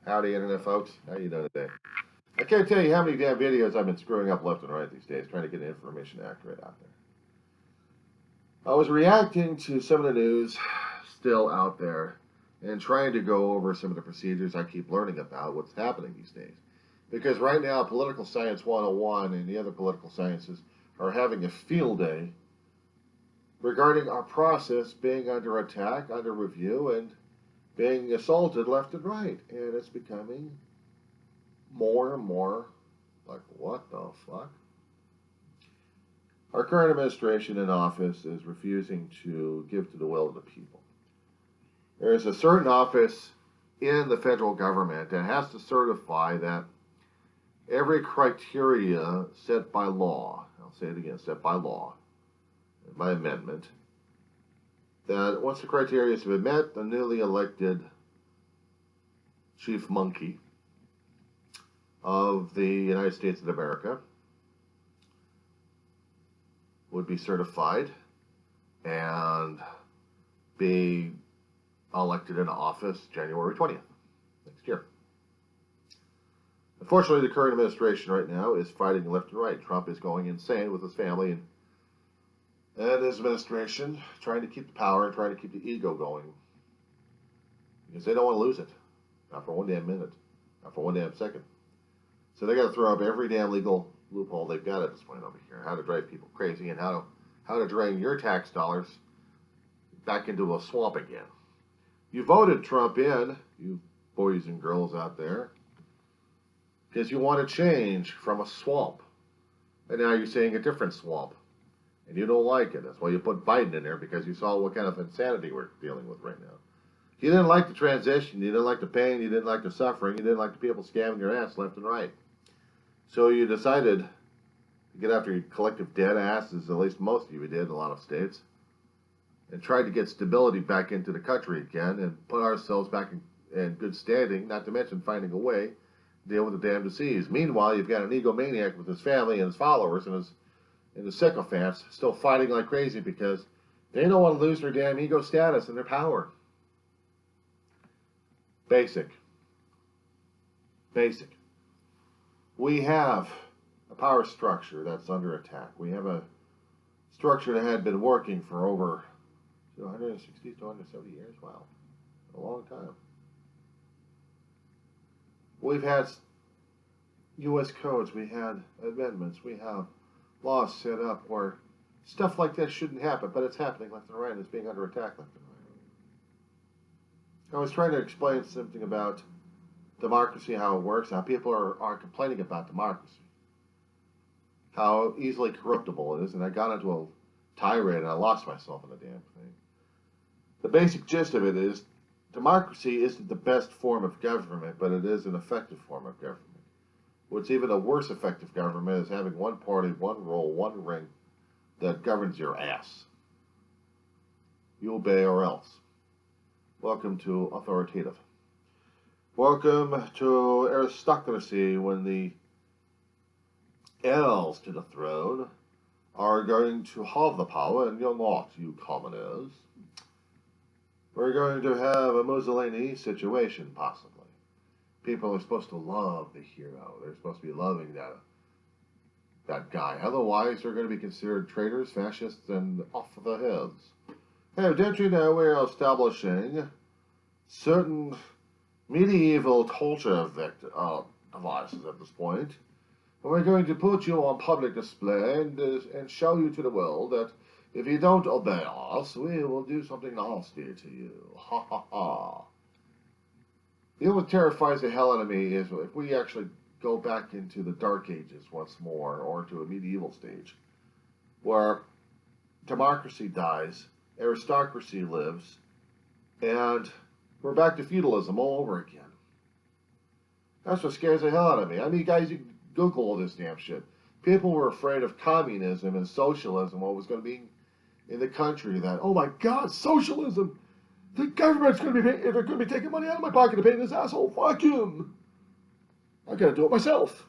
Howdy, Internet folks. How you doing today? I can't tell you how many damn videos I've been screwing up left and right these days trying to get the information accurate out there. I was reacting to some of the news still out there and trying to go over some of the procedures I keep learning about what's happening these days. Because right now, Political Science 101 and the other political sciences are having a field day regarding our process being under attack, under review, and being assaulted left and right. And it's becoming more and more like, what the fuck? Our current administration in office is refusing to give to the will of the people. There is a certain office in the federal government that has to certify that every criteria set by law, I'll say it again, set by law, by amendment, that once the criteria have been met, the newly elected chief monkey of the United States of America would be certified and be elected in office January 20th next year. Unfortunately, the current administration right now is fighting left and right. Trump is going insane with his family and his administration, trying to keep the power and trying to keep the ego going. Because they don't want to lose it. Not for one damn minute. Not for one damn second. So they got to throw up every damn legal loophole they've got at this point over here. How to drive people crazy and how to drain your tax dollars back into a swamp again. You voted Trump in, you boys and girls out there, because you want to change from a swamp. And now you're seeing a different swamp. And you don't like it. That's why you put Biden in there, because you saw what kind of insanity we're dealing with right now. You didn't like the transition. You didn't like the pain. You didn't like the suffering. You didn't like the people scamming your ass left and right. So you decided to get after your collective dead asses, at least most of you did in a lot of states, and tried to get stability back into the country again and put ourselves back in good standing, not to mention finding a way to deal with the damn disease. Meanwhile, you've got an egomaniac with his family and his followers and his sycophants still fighting like crazy because they don't want to lose their damn ego status and their power. Basic. We have a power structure that's under attack. We have a structure that had been working for over 160 to 170 years. Wow. A long time. We've had U.S. codes. We had amendments. We have laws set up where stuff like that shouldn't happen, but it's happening left and right. It's being under attack left and right. I was trying to explain something about democracy, how it works, how people are complaining about democracy, how easily corruptible it is, and I got into a tirade and I lost myself in the damn thing. The basic gist of it is democracy isn't the best form of government, but it is an effective form of government. What's even a worse effective government is having one party, one rule, one ring that governs your ass. You obey or else. Welcome to authoritative. Welcome to aristocracy, when the heirs to the throne are going to have the power, and you're not, you commoners. We're going to have a Mussolini situation, possibly. People are supposed to love the hero. They're supposed to be loving that guy. Otherwise, they're going to be considered traitors, fascists, and off the heads. Hey, don't you know we're establishing certain medieval torture devices at this point? And we're going to put you on public display and show you to the world that if you don't obey us, we will do something nasty to you. Ha ha ha. You know what terrifies the hell out of me is if we actually go back into the Dark Ages once more, or to a medieval stage, where democracy dies, aristocracy lives, and we're back to feudalism all over again. That's what scares the hell out of me. I mean, guys, you can Google all this damn shit. People were afraid of communism and socialism, what was going to be in the country, that, oh my God, socialism! The government's going to be, they're going to be taking money out of my pocket to pay this asshole. Fuck him! I gotta do it myself.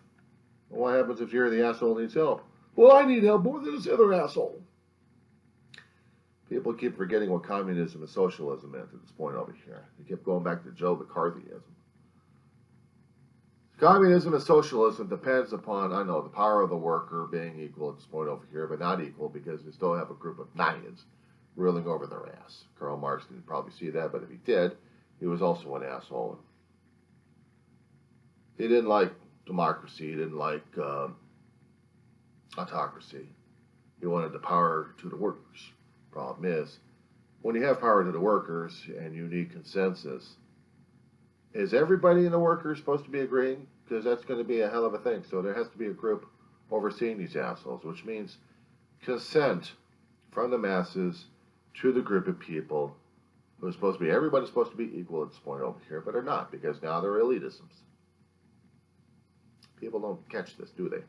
Well, what happens if you're the asshole who needs help? Well, I need help more than this other asshole. People keep forgetting what communism and socialism meant at this point over here. They keep going back to Joe McCarthyism. Communism and socialism depends upon, I know, the power of the worker being equal at this point over here, but not equal because we still have a group of naives ruling over their ass. Karl Marx didn't probably see that, but if he did, he was also an asshole. He didn't like democracy. He didn't like autocracy. He wanted the power to the workers. Problem is, when you have power to the workers and you need consensus, is everybody in the workers supposed to be agreeing? Because that's going to be a hell of a thing. So there has to be a group overseeing these assholes, which means consent from the masses to the group of people who's supposed to be, everybody's supposed to be equal at this point over here, but they're not, because now they're elitisms. People don't catch this, do they?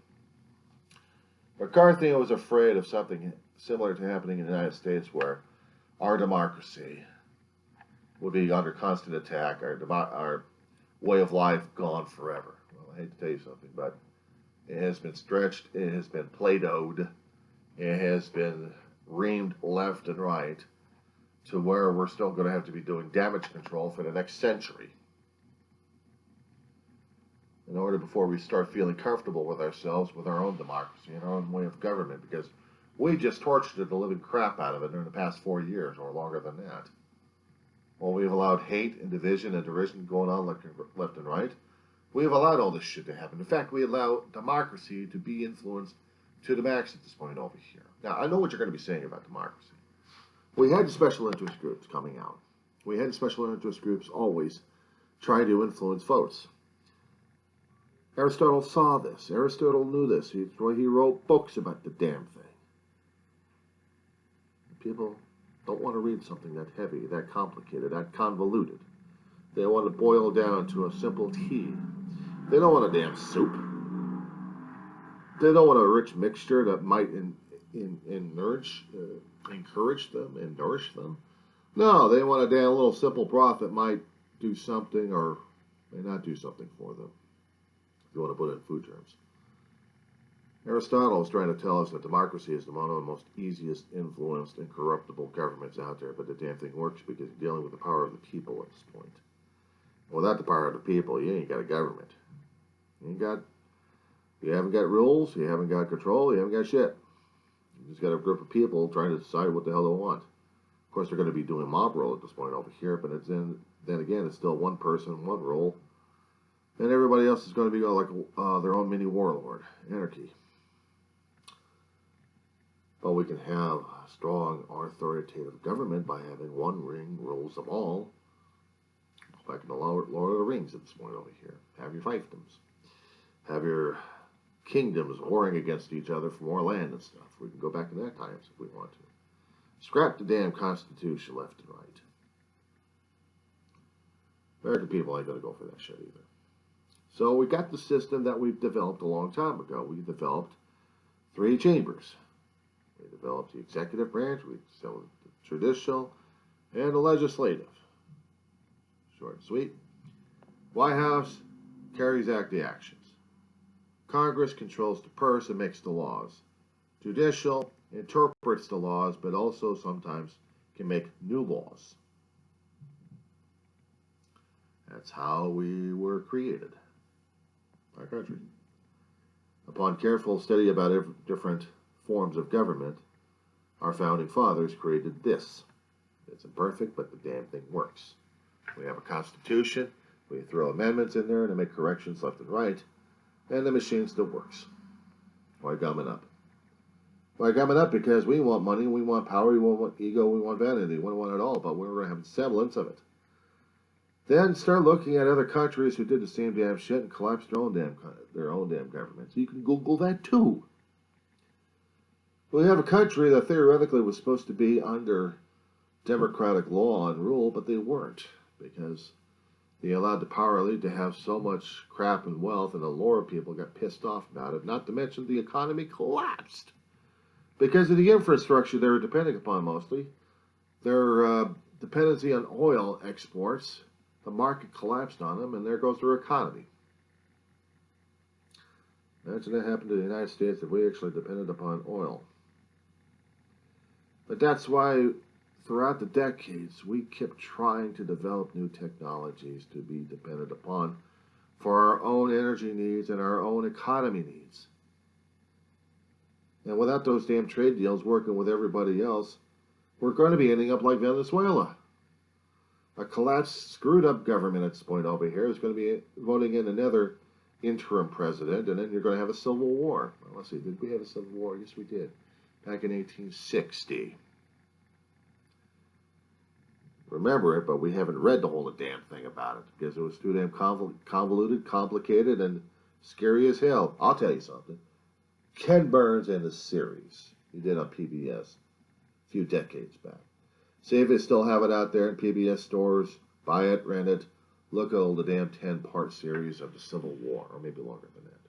McCarthy was afraid of something similar to happening in the United States, where our democracy would be under constant attack, our way of life gone forever. Well, I hate to tell you something, but it has been stretched, it has been Play-Doh'd, it has been reamed left and right to where we're still going to have to be doing damage control for the next century in order before we start feeling comfortable with ourselves, with our own democracy and our own way of government, because we just tortured the living crap out of it during the past 4 years or longer than that. Well, we've allowed hate and division and derision going on left and right. We've allowed all this shit to happen. In fact, we allow democracy to be influenced to the max at this point over here. Now, I know what you're going to be saying about democracy. We had special interest groups coming out. We had special interest groups always try to influence votes. Aristotle saw this. Aristotle knew this. He wrote books about the damn thing. People don't want to read something that heavy, that complicated, that convoluted. They want to boil down to a simple tea. They don't want a damn soup. They don't want a rich mixture that might encourage them and nourish them. No, they want a damn little simple broth that might do something or may not do something for them, if you want to put it in food terms. Aristotle is trying to tell us that democracy is one of the most easiest influenced and corruptible governments out there, but the damn thing works because you're dealing with the power of the people at this point. Without the power of the people, you ain't got a government. You haven't got rules, you haven't got control, you haven't got shit. You just got a group of people trying to decide what the hell they want. Of course, they're going to be doing mob rule at this point over here, but it's then again, it's still one person, one rule, and everybody else is going to be like their own mini warlord. Anarchy. But we can have a strong authoritative government by having one ring rules them all. Back in the Lord of the Rings at this point over here. Have your fiefdoms. Have your kingdoms warring against each other for more land and stuff. We can go back to that times if we want to. Scrap the damn Constitution left and right. American people ain't going to go for that shit either. So we got the system that we've developed a long time ago. We developed 3 chambers. We developed the executive branch, we developed the judicial, and the legislative. Short and sweet. White House carries out the actions. Congress controls the purse and makes the laws. Judicial interprets the laws, but also sometimes can make new laws. That's how we were created, our country. Upon careful study about different forms of government, our founding fathers created this. It's imperfect, but the damn thing works. We have a constitution, we throw amendments in there to make corrections left and right, and the machine still works. Why gumming up? Why gumming up? Because we want money, we want power, we want ego, we want vanity, we don't want it all, but we're going to have a semblance of it. Then start looking at other countries who did the same damn shit and collapsed their own damn governments. You can Google that too. We have a country that theoretically was supposed to be under democratic law and rule, but they weren't, because they allowed the power elite to have so much crap and wealth, and the lower people got pissed off about it. Not to mention the economy collapsed because of the infrastructure they were depending upon mostly. Their dependency on oil exports, the market collapsed on them, and there goes their economy. Imagine that happened to the United States if we actually depended upon oil. But that's why throughout the decades we kept trying to develop new technologies to be dependent upon for our own energy needs and our own economy needs. And without those damn trade deals working with everybody else, we're going to be ending up like Venezuela. A collapsed, screwed up government at this point over here is going to be voting in another interim president, and then you're going to have a civil war. Well, let's see, did we have a civil war? Yes, we did. Back in 1860. Remember it, but we haven't read the whole damn thing about it because it was too damn convoluted, complicated, and scary as hell. I'll tell you something. Ken Burns and the series he did on PBS a few decades back. See if they still have it out there in PBS stores. Buy it, rent it. Look at all the damn 10-part series of the Civil War, or maybe longer than that.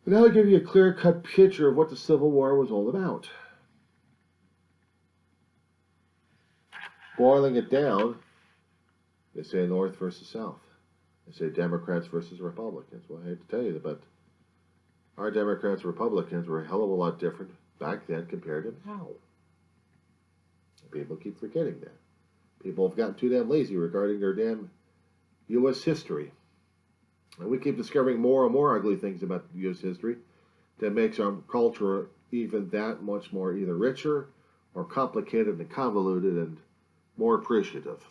But now I'll give you a clear-cut picture of what the Civil War was all about. Boiling it down, they say North versus South. They say Democrats versus Republicans. Well, I hate to tell you that, but our Democrats and Republicans were a hell of a lot different back then compared to now. People keep forgetting that. People have gotten too damn lazy regarding their damn U.S. history. And we keep discovering more and more ugly things about U.S. history that makes our culture even that much more either richer or complicated and convoluted and more appreciative.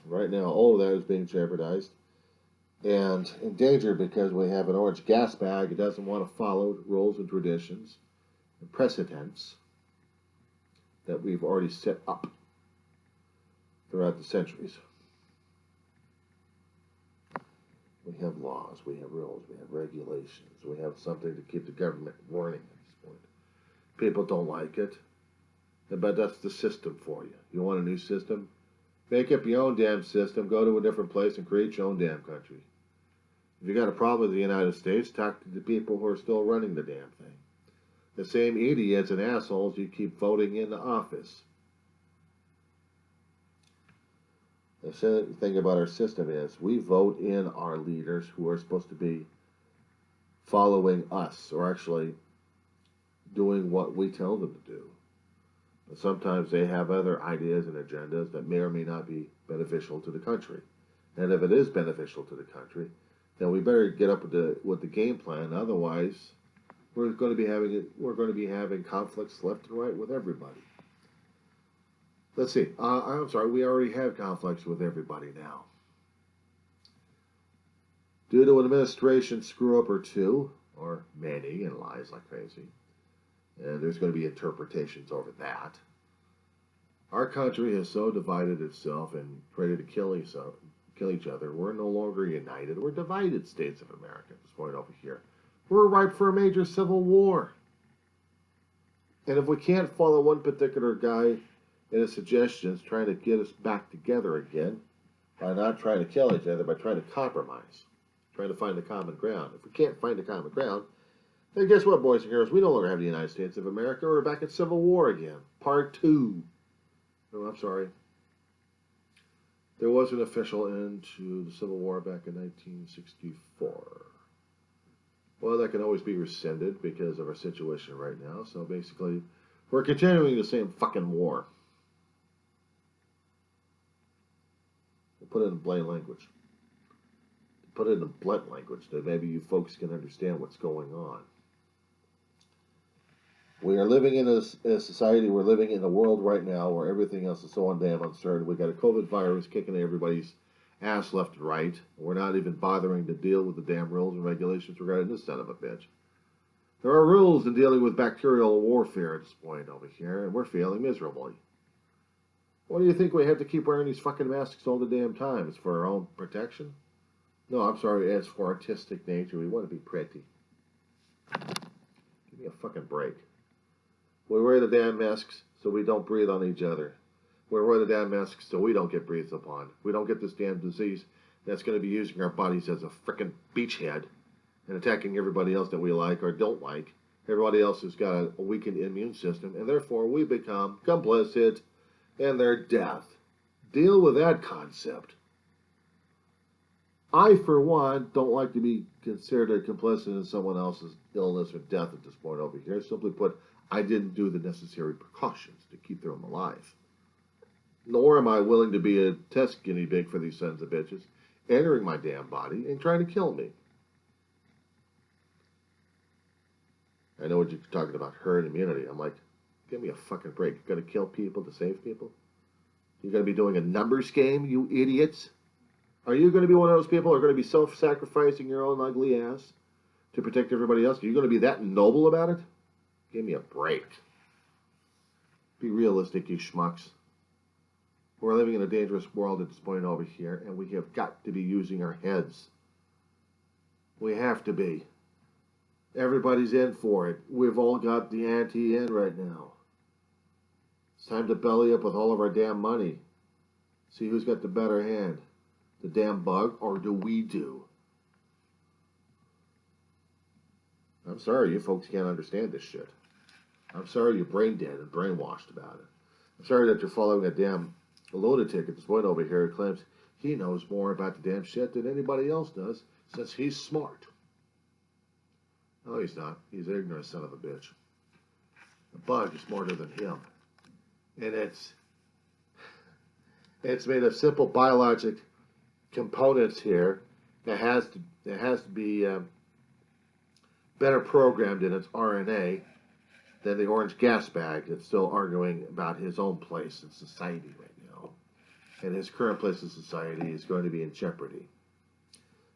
Right now, all of that is being jeopardized and endangered because we have an orange gas bag that doesn't want to follow rules and traditions and precedents that we've already set up throughout the centuries. We have laws, we have rules, we have regulations, we have something to keep the government running at this point. People don't like it, but that's the system for you. You want a new system? Make up your own damn system, go to a different place and create your own damn country. If you got a problem with the United States, talk to the people who are still running the damn thing. The same idiots and assholes you keep voting into office. The thing about our system is we vote in our leaders who are supposed to be following us or actually doing what we tell them to do. But sometimes they have other ideas and agendas that may or may not be beneficial to the country. And if it is beneficial to the country, then we better get up with the game plan. Otherwise, we're going to be having conflicts left and right with everybody. Let's see. I'm sorry. We already have conflicts with everybody now. Due to an administration screw up or two, or many, and lies like crazy, and there's going to be interpretations over that. Our country has so divided itself and ready to kill each other. We're no longer united. We're divided states of America at this point over here. We're ripe for a major civil war. And if we can't follow one particular guy and his suggestions trying to get us back together again, by not trying to kill each other, by trying to compromise, trying to find a common ground. If we can't find a common ground, then guess what, boys and girls? We no longer have the United States of America. We're back in Civil War again. Part 2. No, I'm sorry. There was an official end to the Civil War back in 1964. Well, that can always be rescinded because of our situation right now. So basically, we're continuing the same fucking war. We'll put it in plain language. Put it in blunt language that maybe you folks can understand what's going on. We are living in a society, we're living in a world right now where everything else is so damn uncertain. We got a COVID virus kicking everybody's ass left and right. We're not even bothering to deal with the damn rules and regulations regarding this son of a bitch. There are rules in dealing with bacterial warfare at this point over here, and we're failing miserably. What do you think we have to keep wearing these fucking masks all the damn time? It's for our own protection? No, I'm sorry, it's for artistic nature. We want to be pretty. Give me a fucking break. We wear the damn masks so we don't breathe on each other. We wear the damn masks so we don't get breathed upon. We don't get this damn disease that's going to be using our bodies as a frickin' beachhead and attacking everybody else that we like or don't like. Everybody else has got a weakened immune system, and therefore we become complicit in their death. Deal with that concept. I, for one, don't like to be considered a complicit in someone else's illness or death at this point over here. Simply put, I didn't do the necessary precautions to keep them alive. Nor am I willing to be a test guinea pig for these sons of bitches entering my damn body and trying to kill me. I know what you're talking about, herd immunity. I'm like, give me a fucking break. You gotta kill people to save people? You're gonna be doing a numbers game, you idiots? Are you gonna be one of those people who are gonna be self-sacrificing your own ugly ass to protect everybody else? Are you gonna be that noble about it? Give me a break. Be realistic, you schmucks. We're living in a dangerous world at this point over here, and we have got to be using our heads. We have to be. Everybody's in for it. We've all got the ante in right now. It's time to belly up with all of our damn money. See who's got the better hand. The damn bug, or do we do? I'm sorry you folks can't understand this shit. I'm sorry you're brain dead and brainwashed about it. I'm sorry that you're following a damn lunatic at this point over here who claims he knows more about the damn shit than anybody else does since he's smart. No, he's not. He's an ignorant son of a bitch. The bug is smarter than him. And it's made of simple biologic components here that has to be better programmed in its RNA than the orange gas bag that's still arguing about his own place in society right now. And his current place in society is going to be in jeopardy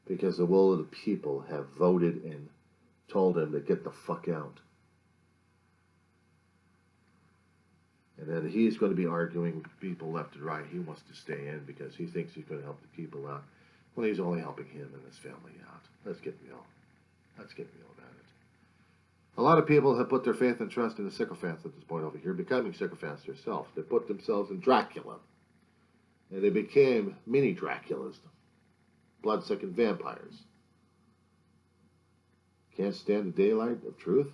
because the will of the people have voted and told him to get the fuck out. And then he's going to be arguing with people left and right. He wants to stay in because he thinks he's going to help the people out when he's only helping him and his family out. Let's get real. Let's get real about it. A lot of people have put their faith and trust in the sycophants at this point over here, becoming sycophants themselves. They put themselves in Dracula. And they became mini Draculas, blood-sucking vampires. Can't stand the daylight of truth?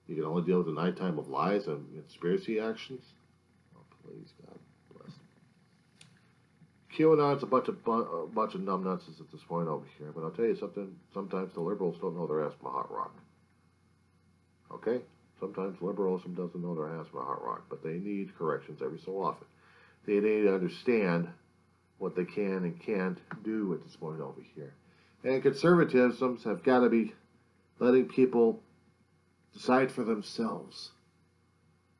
You can only deal with the nighttime of lies and conspiracy actions? Oh, please, God bless. QAnon's a bunch of numbnuts at this point over here, but I'll tell you something, sometimes the liberals don't know their ass from a hot rock. Okay? Sometimes liberalism doesn't know their ass from a hot rock, but they need corrections every so often. They need to understand what they can and can't do at this point over here. And conservatisms have got to be letting people decide for themselves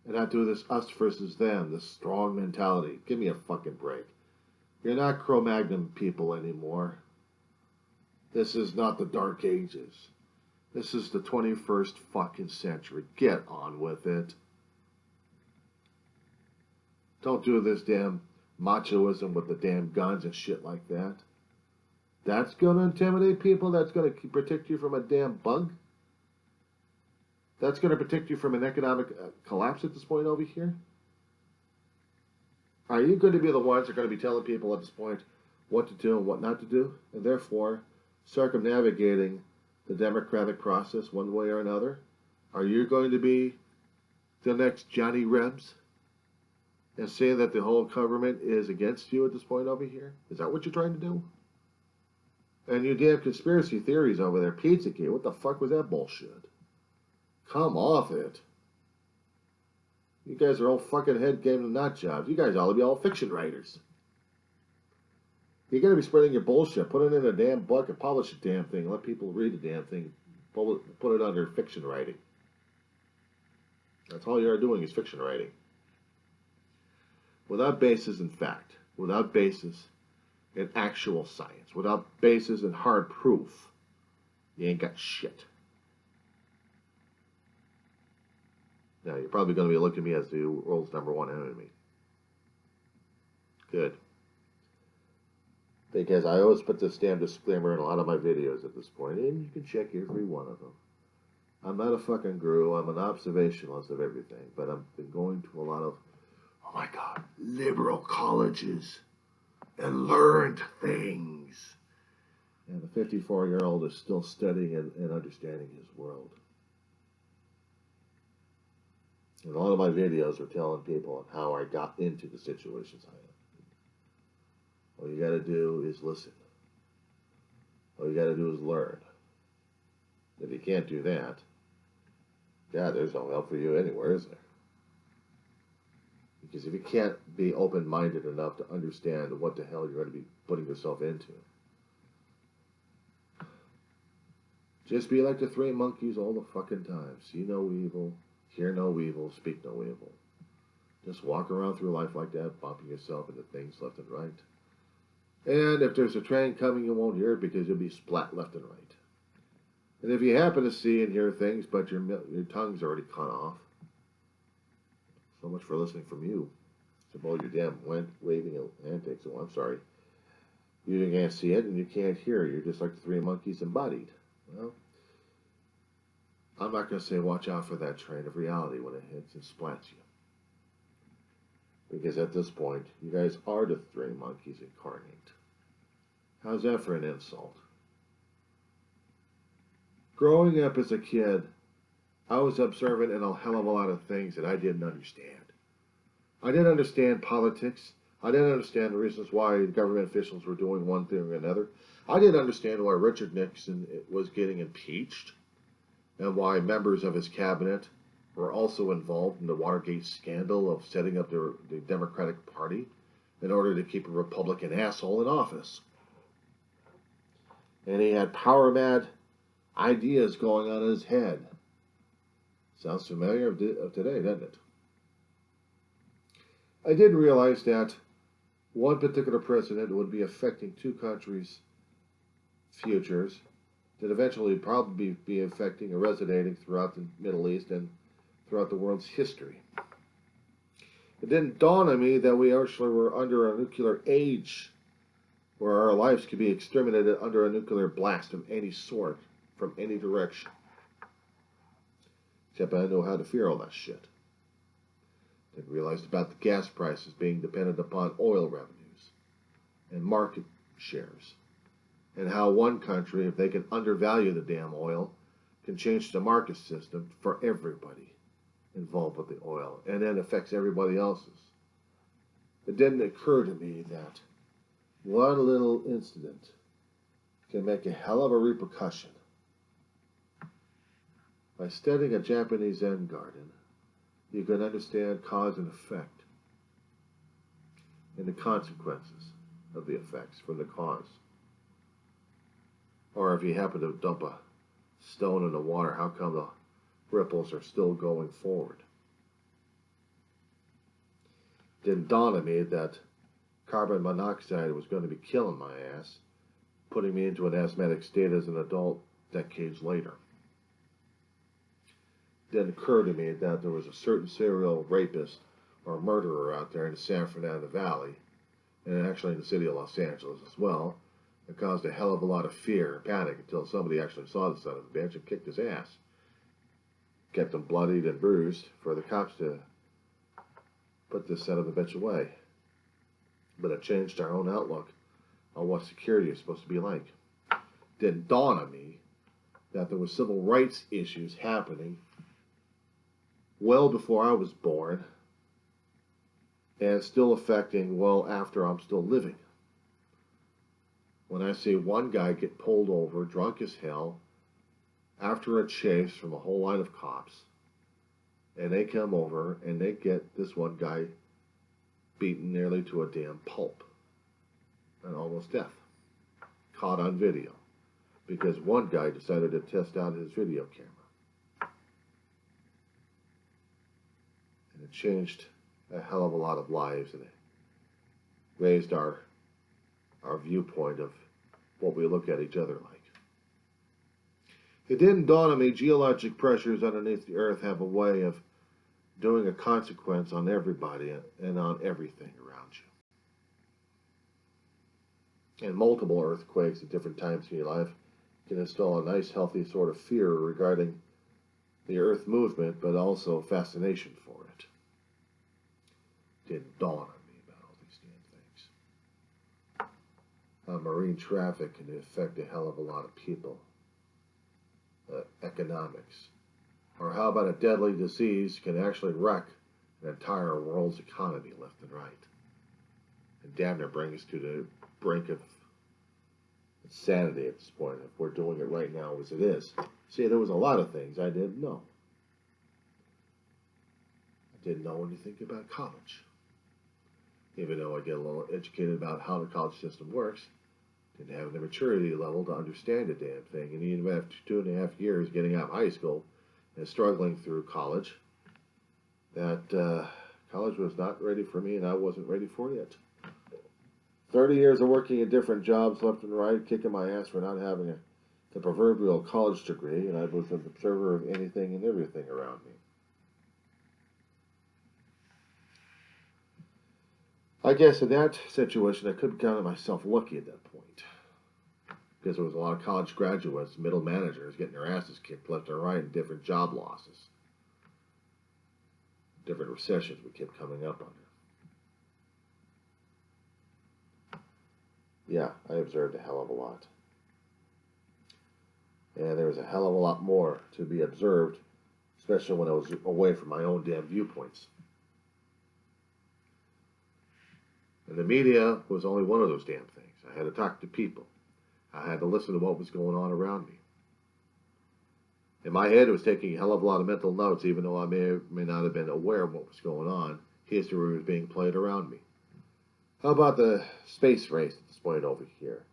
and not do this us versus them, this strong mentality. Give me a fucking break. You're not Cro-Magnon people anymore. This is not the Dark Ages. This is the 21st fucking century. Get on with it. Don't do this damn machoism with the damn guns and shit like that. That's going to intimidate people? That's going to protect you from a damn bug? That's going to protect you from an economic collapse at this point over here? Are you going to be the ones that are going to be telling people at this point what to do and what not to do, and therefore circumnavigating the democratic process one way or another? Are you going to be the next Johnny Rebs and saying that the whole government is against you at this point over here? Is that what you're trying to do? And you damn conspiracy theories over there, Pizzagate, what the fuck was that bullshit? Come off it. You guys are all fucking head game and nut jobs. You guys ought to be all fiction writers. You're going to be spreading your bullshit. Put it in a damn book and publish the damn thing. Let people read the damn thing. Put it under fiction writing. That's all you're doing is fiction writing. Without basis in fact. Without basis in actual science. Without basis in hard proof. You ain't got shit. Now, you're probably going to be looking at me as the world's #1 enemy. Good. Because I always put this damn disclaimer in a lot of my videos at this point, and you can check every one of them. I'm not a fucking guru. I'm an observationalist of everything, but I've been going to a lot of, oh my God, liberal colleges and learned things. And the 54-year-old is still studying and understanding his world. And a lot of my videos are telling people how I got into the situations I am. All you got to do is listen. All you got to do is learn. If you can't do that, yeah, there's no help for you anywhere, is there? Because if you can't be open-minded enough to understand what the hell you're going to be putting yourself into, Just be like the three monkeys all the fucking time. See no evil, hear no evil, speak no evil. Just walk around through life like that, bumping yourself into things left and right. And if there's a train coming, you won't hear it because you'll be splat left and right. And if you happen to see and hear things, but your tongue's already cut off, so much for listening from you. So all your damn waving antics. Oh, I'm sorry. You can't see it and you can't hear it. You're just like the three monkeys embodied. Well, I'm not going to say watch out for that train of reality when it hits and splats you. Because at this point, you guys are the three monkeys incarnate. How's that for an insult? Growing up as a kid, I was observant in a hell of a lot of things that I didn't understand. I didn't understand politics. I didn't understand the reasons why government officials were doing one thing or another. I didn't understand why Richard Nixon was getting impeached and why members of his cabinet were also involved in the Watergate scandal of setting up the Democratic Party in order to keep a Republican asshole in office. And he had power-mad ideas going on in his head. Sounds familiar of today, doesn't it? I did realize that one particular president would be affecting two countries' futures that eventually probably be affecting or resonating throughout the Middle East and throughout the world's history. It didn't dawn on me that we actually were under a nuclear age where our lives could be exterminated under a nuclear blast of any sort, from any direction. Except I know how to fear all that shit. Didn't realize about the gas prices being dependent upon oil revenues and market shares. And how one country, if they can undervalue the damn oil, can change the market system for everybody involved with the oil. And then affects everybody else's. It didn't occur to me that one little incident can make a hell of a repercussion. By studying a Japanese Zen garden, you can understand cause and effect and the consequences of the effects from the cause. Or if you happen to dump a stone in the water, how come the ripples are still going forward? It didn't dawn on me that carbon monoxide was going to be killing my ass, putting me into an asthmatic state as an adult decades later. It didn't occur to me that there was a certain serial rapist or murderer out there in the San Fernando Valley, and actually in the city of Los Angeles as well, that caused a hell of a lot of fear and panic until somebody actually saw the son of a bitch and kicked his ass. Kept him bloodied and bruised for the cops to put this son of a bitch away. But it changed our own outlook on what security is supposed to be like. It didn't dawn on me that there were civil rights issues happening well before I was born and still affecting well after I'm still living. When I see one guy get pulled over, drunk as hell, after a chase from a whole line of cops, and they come over and they get this one guy beaten nearly to a damn pulp and almost death, caught on video, because one guy decided to test out his video camera. And it changed a hell of a lot of lives, and it raised our viewpoint of what we look at each other like. It didn't dawn on me geologic pressures underneath the earth have a way of doing a consequence on everybody and on everything around you. And multiple earthquakes at different times in your life can install a nice healthy sort of fear regarding the earth movement, but also fascination for it. Didn't dawn on me about all these damn things. Marine traffic can affect a hell of a lot of people. Economics. Or how about a deadly disease can actually wreck an entire world's economy left and right. And damn near bring us to the brink of insanity at this point if we're doing it right now as it is. See, there was a lot of things I didn't know. I didn't know anything about college. Even though I get a little educated about how the college system works, and have the maturity level to understand a damn thing. And even after 2.5 years getting out of high school and struggling through college, that college was not ready for me, and I wasn't ready for it. 30 years of working at different jobs left and right, kicking my ass for not having the proverbial college degree, and I was an observer of anything and everything around me. I guess in that situation, I couldn't count myself lucky at that point, because there was a lot of college graduates, middle managers, getting their asses kicked left and right in different job losses, different recessions we kept coming up under. Yeah, I observed a hell of a lot. And there was a hell of a lot more to be observed, especially when I was away from my own damn viewpoints. And the media was only one of those damn things. I had to talk to people. I had to listen to what was going on around me. In my head, it was taking a hell of a lot of mental notes, even though I may or may not have been aware of what was going on. History was being played around me. How about the space race that's displayed over here?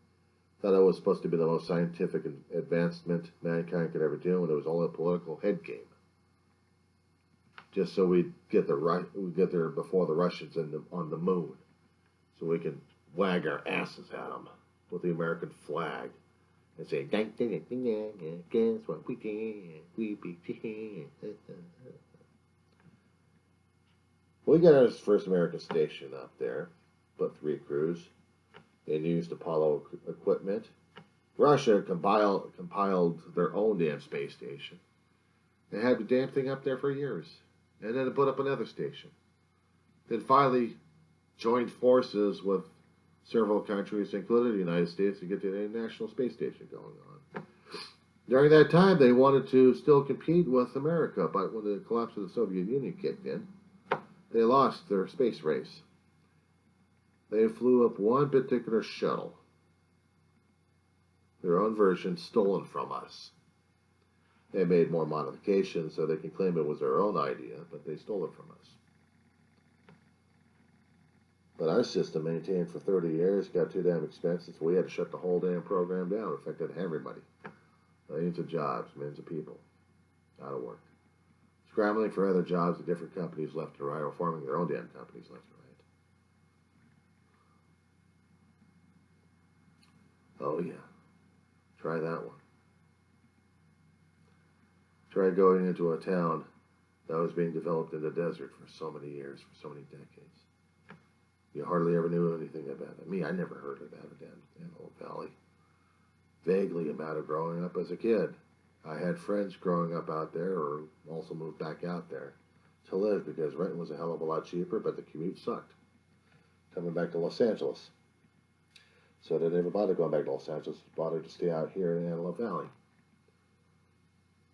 Thought it was supposed to be the most scientific advancement mankind could ever do, and it was all a political head game. Just so we'd get there before the Russians on the moon, so we can wag our asses at them with the American flag and say, "Guess what we did? We began." We got our first American station up there, put 3 crews. They used Apollo equipment. Russia compiled their own damn space station. They had the damn thing up there for years. And then they put up another station. Then finally joined forces with several countries, including the United States, to get the International Space Station going on. During that time, they wanted to still compete with America, but when the collapse of the Soviet Union kicked in, they lost their space race. They flew up one particular shuttle, their own version stolen from us. They made more modifications so they can claim it was their own idea, but they stole it from us. But our system, maintained for 30 years, got too damn expensive, so we had to shut the whole damn program down. It affected everybody. Millions of jobs, millions of people out of work. Scrambling for other jobs at different companies left and right, or forming their own damn companies left and right. Oh yeah, try that one. Try going into a town that was being developed in the desert for so many years, for so many decades. You hardly ever knew anything about it. Me, I never heard about it in Antelope Valley. Vaguely about it growing up as a kid. I had friends growing up out there, or also moved back out there to live, because rent was a hell of a lot cheaper, but the commute sucked. Coming back to Los Angeles. So they never bothered going back to Los Angeles, bothered to stay out here in Antelope Valley.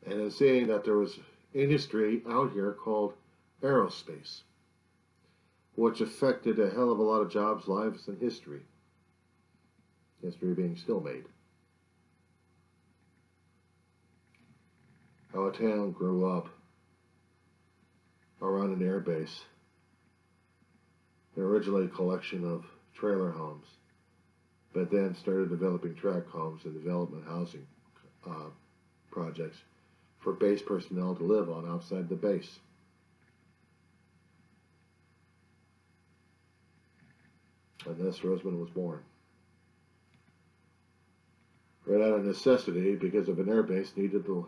And then seeing that there was industry out here called aerospace, which affected a hell of a lot of jobs, lives, and history. History being still made. How a town grew up around an air base. Originally a collection of trailer homes, but then started developing tract homes and development housing projects for base personnel to live on outside the base. And thus Roseman was born. Right out of necessity, because of an air base needed the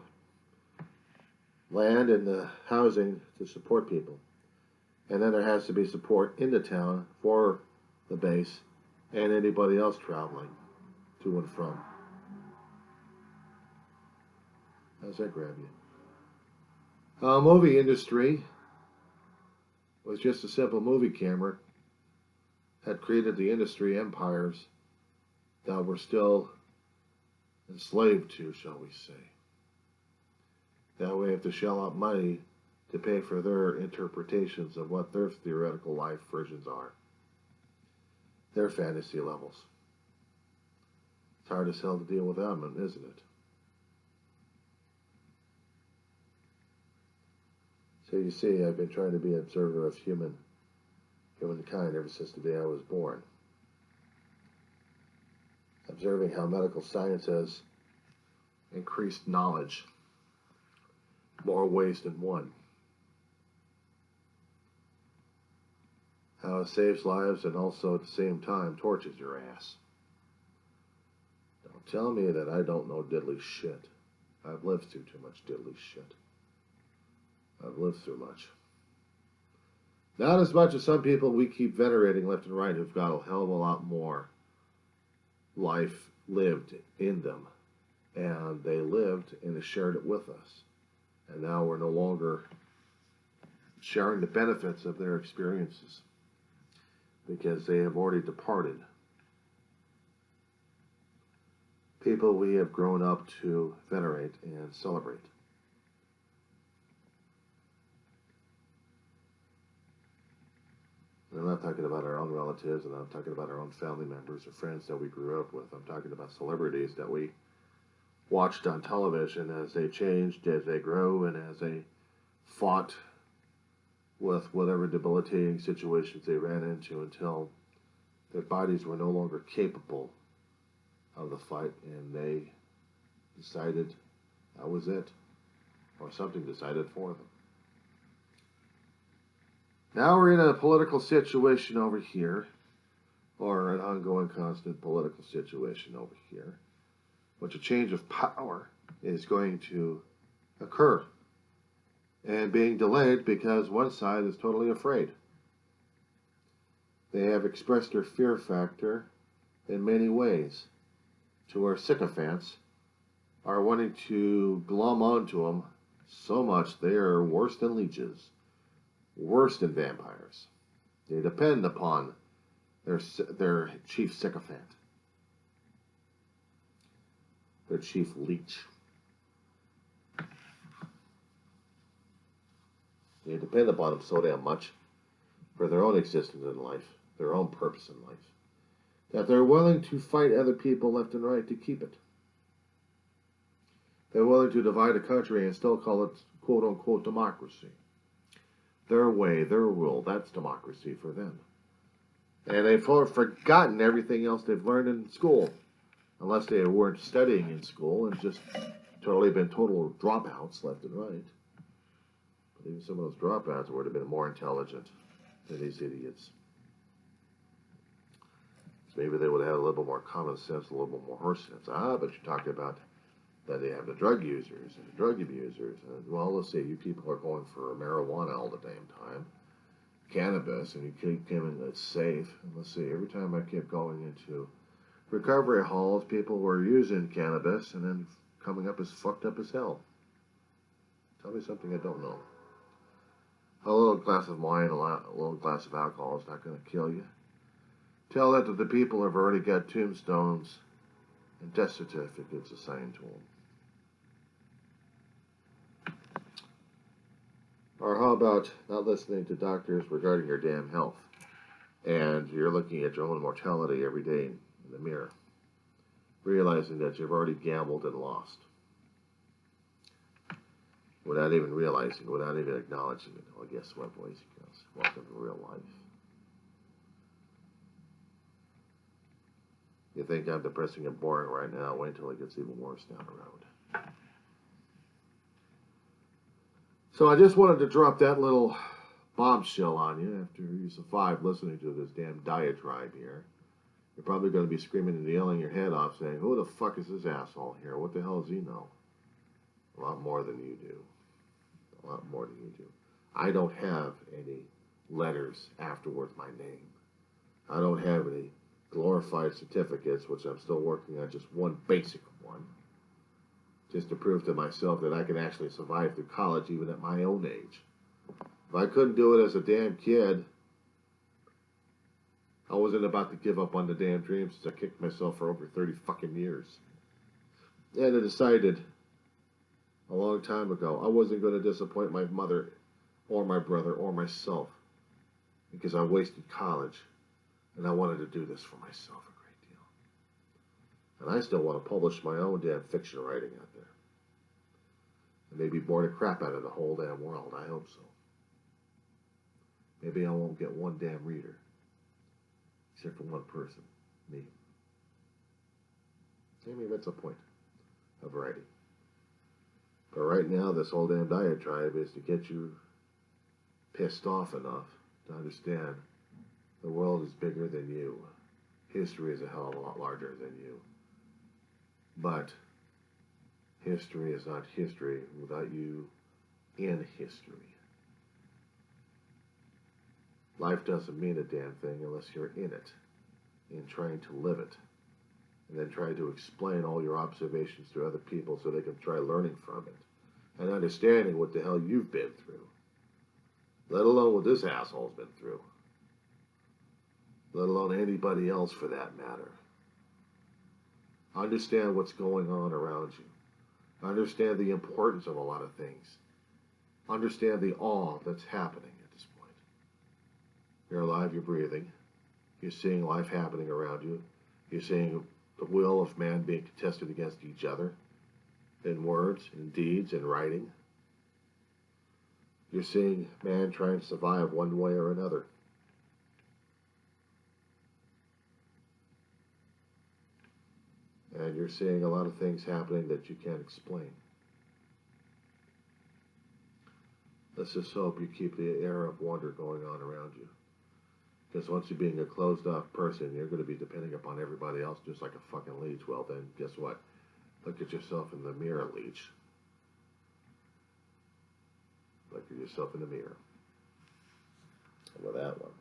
land and the housing to support people. And then there has to be support in the town for the base and anybody else traveling to and from. How's that grab you? Movie industry was just a simple movie camera. Had created the industry empires that we're still enslaved to, shall we say. That we have to shell out money to pay for their interpretations of what their theoretical life versions are. Their fantasy levels. It's hard as hell to deal with them, isn't it? So you see, I've been trying to be an observer of humankind ever since the day I was born. observing how medical science has increased knowledge more ways than one. How it saves lives and also at the same time tortures your ass. Don't tell me that I don't know diddly shit. I've lived through too much diddly shit. I've lived through much. Not as much as some people we keep venerating left and right who've got a hell of a lot more life lived in them. And they lived and they shared it with us. And now we're no longer sharing the benefits of their experiences because they have already departed. People we have grown up to venerate and celebrate. And I'm not talking about our own relatives, and I'm talking about our own family members or friends that we grew up with. I'm talking about celebrities that we watched on television as they changed, as they grew, and as they fought with whatever debilitating situations they ran into until their bodies were no longer capable of the fight, and they decided that was it, or something decided for them. Now we're in a political situation over here, or an ongoing constant political situation over here, which a change of power is going to occur, and being delayed because one side is totally afraid. They have expressed their fear factor in many ways to where sycophants are wanting to glom onto them so much they are worse than leeches, worse than vampires. They depend upon their chief sycophant, their chief leech. They depend upon them so damn much for their own existence in life, their own purpose in life, that they're willing to fight other people left and right to keep it. They're willing to divide a country and still call it quote-unquote democracy. Their way, their rule, that's democracy for them. And they've forgotten everything else they've learned in school, unless they weren't studying in school and just totally been total dropouts left and right. But even some of those dropouts would have been more intelligent than these idiots. So maybe they would have had a little bit more common sense, a little bit more horse sense. But you're talking about that they have the drug users and the drug abusers. And, well, let's see, you people are going for marijuana all the damn time, cannabis, and you keep claiming it's safe. And let's see, every time I kept going into recovery halls, people were using cannabis and then coming up as fucked up as hell. Tell me something I don't know. A little glass of wine, a little glass of alcohol is not going to kill you. Tell that to the people who have already got tombstones and death certificates assigned to them. Or how about not listening to doctors regarding your damn health, and you're looking at your own mortality every day in the mirror, realizing that you've already gambled and lost, without even realizing, without even acknowledging it. Well, guess what, boys and girls? Welcome to real life. You think I'm depressing and boring right now? Wait until it gets even worse down the road. So I just wanted to drop that little bombshell on you after you survived listening to this damn diatribe here. You're probably going to be screaming and yelling your head off saying, who the fuck is this asshole here? What the hell does he know? A lot more than you do. A lot more than you do. I don't have any letters afterwards my name. I don't have any glorified certificates, which I'm still working on, just one basic one, just to prove to myself that I can actually survive through college even at my own age. If I couldn't do it as a damn kid, I wasn't about to give up on the damn dream since I kicked myself for over 30 fucking years. And I decided a long time ago I wasn't going to disappoint my mother or my brother or myself because I wasted college, and I wanted to do this for myself a great deal. And I still want to publish my own damn fiction writing out there. And maybe bore the crap out of the whole damn world. I hope so. Maybe I won't get one damn reader. Except for one person. Me. That's the point of writing. But right now, this whole damn diatribe is to get you pissed off enough to understand the world is bigger than you. History is a hell of a lot larger than you. But history is not history without you in history. Life doesn't mean a damn thing unless you're in it, in trying to live it, and then try to explain all your observations to other people so they can try learning from it and understanding what the hell you've been through, let alone what this asshole's been through, let alone anybody else for that matter. Understand what's going on around you. Understand the importance of a lot of things. Understand the awe that's happening at this point. You're alive, you're breathing. You're seeing life happening around you. You're seeing the will of man being contested against each other in words, in deeds, in writing. You're seeing man trying to survive one way or another. And you're seeing a lot of things happening that you can't explain. Let's just hope you keep the air of wonder going on around you. Because once you're being a closed-off person, you're going to be depending upon everybody else just like a fucking leech. Well, then, guess what? Look at yourself in the mirror, leech. Look at yourself in the mirror. With that one.